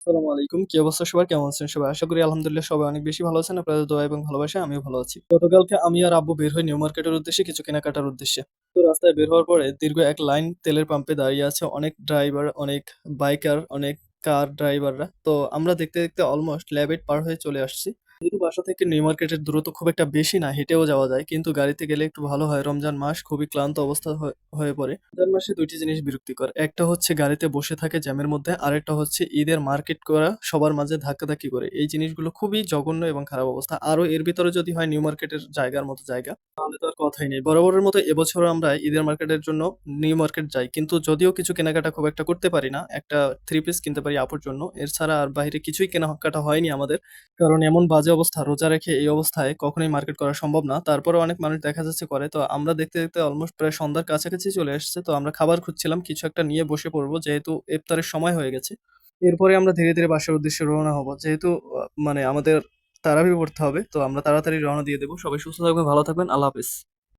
আসসালামু আলাইকুম। কি অবস্থা সবার? কেমন আছেন সবাই? আশা করি আলহামদুলিল্লাহ সবাই অনেক বেশি ভালো আছেন। আপনাদের দোয়া এবং ভালোবাসায় আমিও ভালো আছি। গতকালকে আমি আর আব্বু বের হই নিউ মার্কেটের উদ্দেশ্যে কিছু কেনাকাটার উদ্দেশ্যে। তো রাস্তায় বের হওয়ার পরে দীর্ঘ এক লাইন তেলের পাম্পে দাঁড়িয়ে আছে অনেক ড্রাইভার, অনেক বাইকার, অনেক কার ড্রাইভাররা। তো আমরা দেখতে, দেখতে অলমোস্ট ল্যাব 8 পার হয়ে চলে আসছি। যেহেতু বাসা থেকে নিউ মার্কেটের দূরত্ব খুব একটা বেশি না, হেঁটেও যাওয়া যায়। কিন্তু গাড়িতে গেলে একটু ভালো হয়। রমজান মাস খুবই ক্লান্ত অবস্থা হয়ে পড়ে। রমজান মাসে ২ টি জিনিস বিরক্তিকর। একটা হচ্ছে গাড়িতে বসে থাকে জ্যামের মধ্যে, আরেকটা হচ্ছে ঈদের মার্কেট করা সবার মাঝে ধাক্কাধাক্কি করে। এই জিনিসগুলো খুবই জঘন্য এবং খারাপ অবস্থা। আরো এর ভিতরে যদি হয় নিউ মার্কেটের জায়গার মতো জায়গা, তাহলে তো আর কথাই নেই। বরাবরের মতো এবছরও আমরা ঈদের মার্কেটের জন্য নিউ মার্কেট যাই। কিন্তু যদিও কিছু কেনাকাটা খুব একটা করতে পারি না। একটা 3 পিস কিনতে পারি আপুর জন্য। এছাড়া আর বাহিরে কিছুই কেনাকাটা হয়নি আমাদের। কারণ এমন বাজে অবস্থা, রোজা রেখে এই অবস্থায় কখনোই মার্কেট করা সম্ভব না। তারপরেও অনেক মানুষ দেখা যাচ্ছে করে। তো আমরা দেখতে, দেখতে অলমোস্ট প্রায় সন্ধ্যার কাছাকাছি চলে এসেছে। তো আমরা খাবার খুঁজছিলাম। কিছু একটা নিয়ে বসে পড়বো। যেহেতু ইফতারের সময় হয়ে গেছে। এরপরে আমরা ধীরে, ধীরে বাসার উদ্দেশ্যে রওনা হব। যেহেতু মানে আমাদের তারাবি পড়তে হবে। তো আমরা তাড়াতাড়ি রওনা দিয়ে দেব। সবাই সুস্থ থাকবেন, ভালো থাকবেন। আল্লাহ হাফেজ।